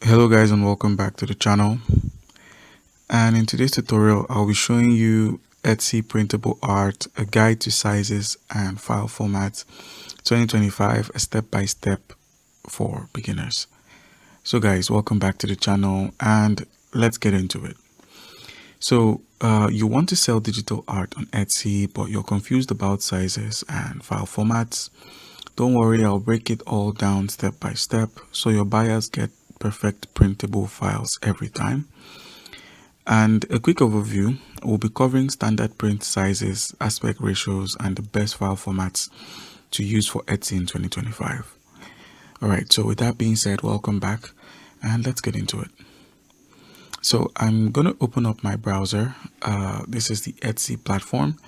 Hello guys and welcome back to the channel, and in today's tutorial I'll be showing you Etsy printable art, a guide to sizes and file formats 2025, a step-by-step for beginners. So guys, welcome back to the channel and let's get into it. So you want to sell digital art on Etsy but you're confused about sizes and file formats. Don't worry, I'll break it all down step by step so your buyers get perfect printable files every time. And a quick overview, we'll be covering standard print sizes, aspect ratios, and the best file formats to use for Etsy in 2025. Alright, so with that being said, welcome back and let's get into it. So I'm going to open up my browser. This is the Etsy platform.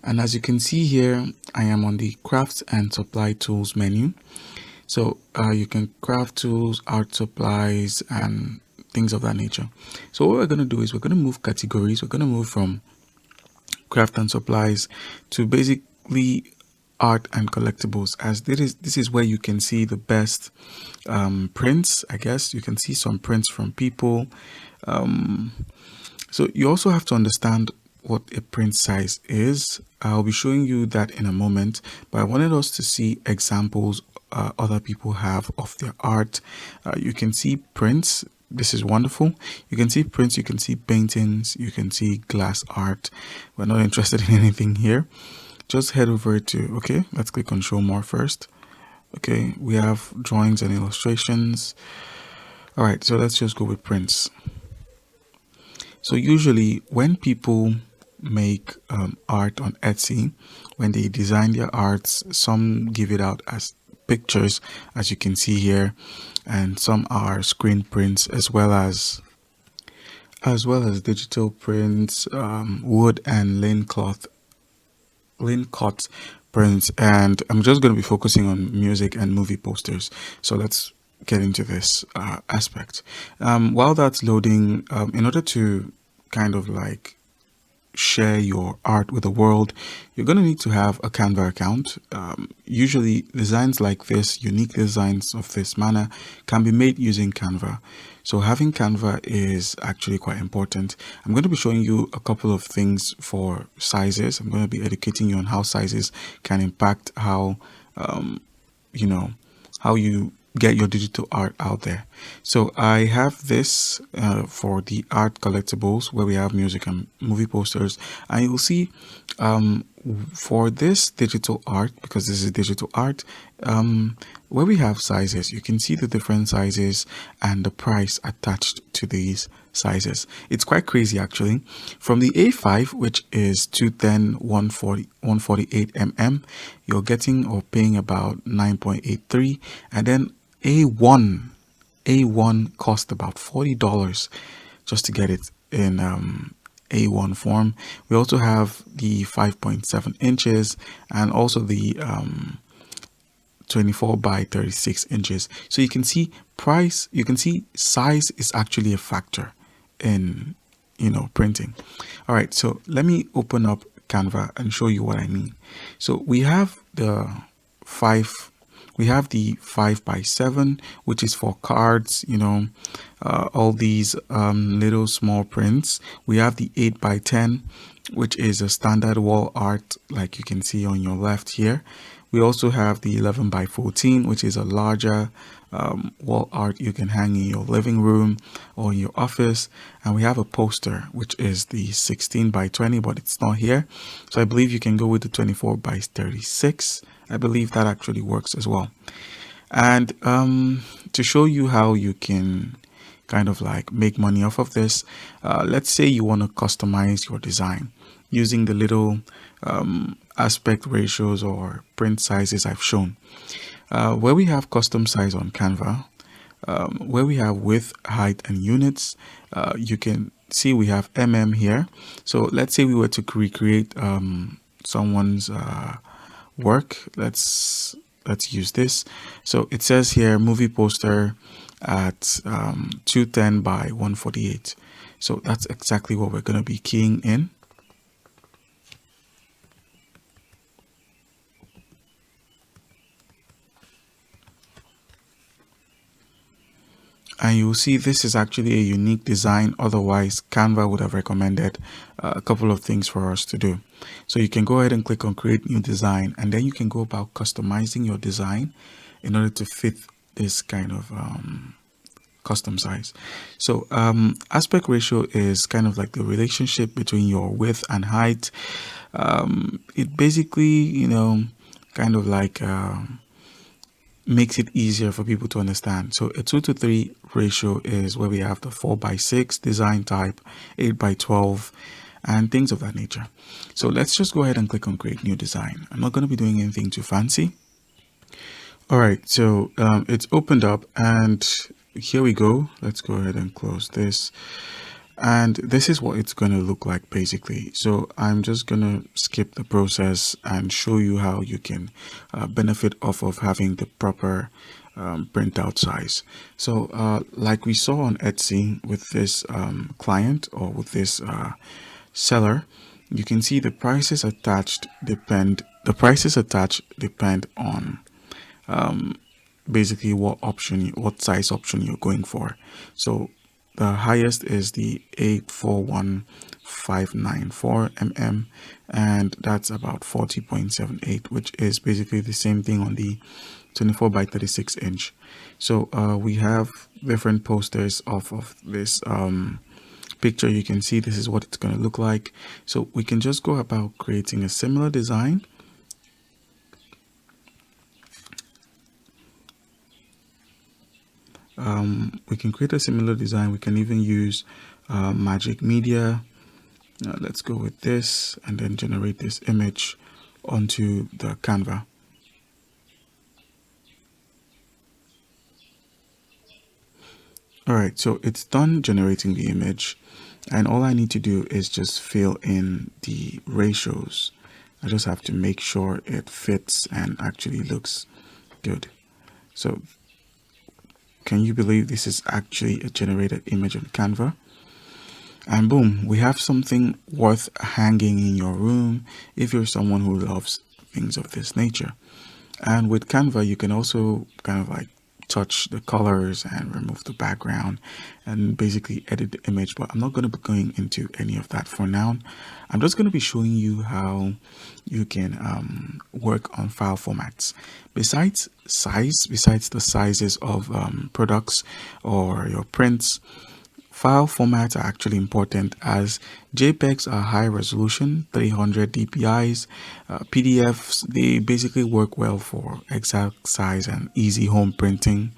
And as you can see here, I am on the Crafts and Supply Tools menu. So you can craft tools, art supplies, and things of that nature. So what we're going to do is we're going to move categories. We're going to move from craft and supplies to basically art and collectibles, as this is where you can see the best prints. I guess you can see some prints from people. So you also have to understand what a print size is. I'll be showing you that in a moment, but I wanted us to see examples other people have of their art. You can see prints. This is wonderful. You can see prints, you can see paintings, you can see glass art. We're not interested in anything here. Just head over to, okay, let's click on show more first. Okay, we have drawings and illustrations. All right, so let's just go with prints. So usually when people make art on Etsy, when they design their arts, some give it out as pictures, as you can see here, and some are screen prints as well as digital prints, wood and linen cut prints. And I'm just going to be focusing on music and movie posters. So let's get into this aspect. While that's loading, in order to kind of like share your art with the world, you're going to need to have a Canva account. Usually designs like this, unique designs of this manner, can be made using Canva. So having Canva is actually quite important. I'm going to be showing you a couple of things for sizes. I'm going to be educating you on how sizes can impact how how you get your digital art out there. So I have this for the art collectibles, where we have music and movie posters, and you'll see for this digital art, because this is digital art, where we have sizes, you can see the different sizes and the price attached to these sizes. It's quite crazy actually. From the A5, which is 210 148 mm, you're getting or paying about 9.83, and then A1 cost about $40 just to get it in A1 form. We also have the 5.7 inches and also the 24 by 36 inches. So you can see price, you can see size is actually a factor in printing. All right, so let me open up Canva and show you what I mean. So we have the 5 by 7, which is for cards, all these little small prints. We have the 8 by 10, which is a standard wall art, like you can see on your left here. We also have the 11 by 14, which is a larger wall art you can hang in your living room or in your office. And we have a poster, which is the 16 by 20, but it's not here. So I believe you can go with the 24 by 36. I believe that actually works as well. And to show you how you can kind of like make money off of this, let's say you want to customize your design using the little aspect ratios or print sizes I've shown. Where we have custom size on Canva, where we have width, height, and units, you can see we have here. So let's say we were to recreate someone's work. Let's use this. So it says here movie poster at 210 by 148. So that's exactly what we're going to be keying in. and you'll see this is actually a unique design. Otherwise, Canva would have recommended a couple of things for us to do. So you can go ahead and click on create new design, and then you can go about customizing your design in order to fit this kind of custom size. So aspect ratio is kind of like the relationship between your width and height. It basically, kind of like makes it easier for people to understand. So a 2:3 ratio is where we have the 4:6 design type, 8:12, and things of that nature. So let's just go ahead and click on create new design. I'm not going to be doing anything too fancy. All right, so it's opened up, and here we go. Let's go ahead and close this. And this is what it's going to look like basically. So I'm just going to skip the process and show you how you can benefit off of having the proper printout size. So like we saw on Etsy with this client, or with this seller, you can see the prices attached depend on basically what size option you're going for. So the highest is the 841594 mm, and that's about 40.78, which is basically the same thing on the 24:36 inch. So we have different posters of this picture. You can see this is what it's going to look like. So we can just go about creating a similar design. We can create a similar design. We can even use Magic Media. Let's go with this and then generate this image onto the Canva. All right, so it's done generating the image, and all I need to do is just fill in the ratios. I just have to make sure it fits and actually looks good. So can you believe this is actually a generated image on Canva? And boom, we have something worth hanging in your room if you're someone who loves things of this nature. And with Canva, you can also kind of like touch the colors and remove the background and basically edit the image, but I'm not going to be going into any of that for now. I'm just going to be showing you how you can work on file formats. Besides the sizes of products or your prints, file formats are actually important, as JPEGs are high resolution, 300 dpi's. PDFs, they basically work well for exact size and easy home printing.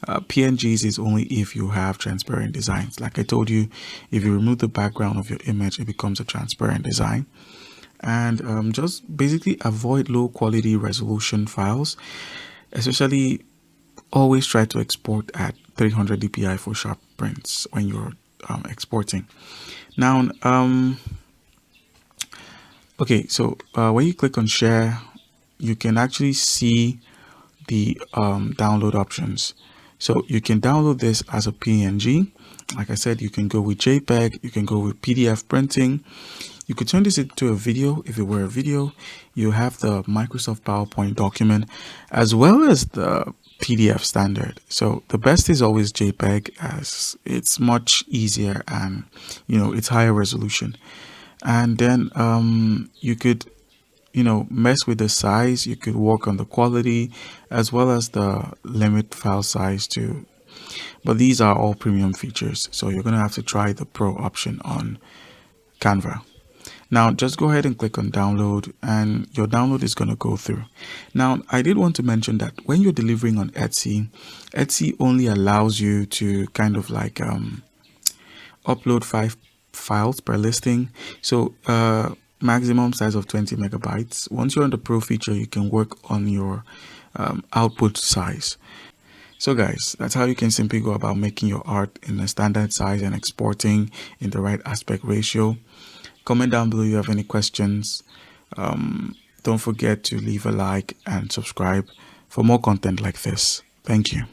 PNGs is only if you have transparent designs. Like I told you, if you remove the background of your image, it becomes a transparent design. And just basically avoid low quality resolution files, especially always try to export at 300 dpi for sharp prints when you're exporting. Now okay, so when you click on share, you can actually see the download options. So you can download this as a PNG. Like I said, you can go with JPEG, you can go with PDF printing. You could turn this into a video. If it were a video, you have the Microsoft PowerPoint document as well as the PDF standard. So the best is always JPEG, as it's much easier and it's higher resolution. And then you could mess with the size. You could work on the quality as well as the limit file size too. But these are all premium features, so you're gonna have to try the pro option on Canva. Now just go ahead and click on download, and your download is going to go through. Now I did want to mention that when you're delivering on Etsy, Etsy only allows you to kind of like upload 5 files per listing. So maximum size of 20 megabytes. Once you're on the pro feature, you can work on your output size. So guys, that's how you can simply go about making your art in a standard size and exporting in the right aspect ratio. Comment down below if you have any questions. Don't forget to leave a like and subscribe for more content like this. Thank you.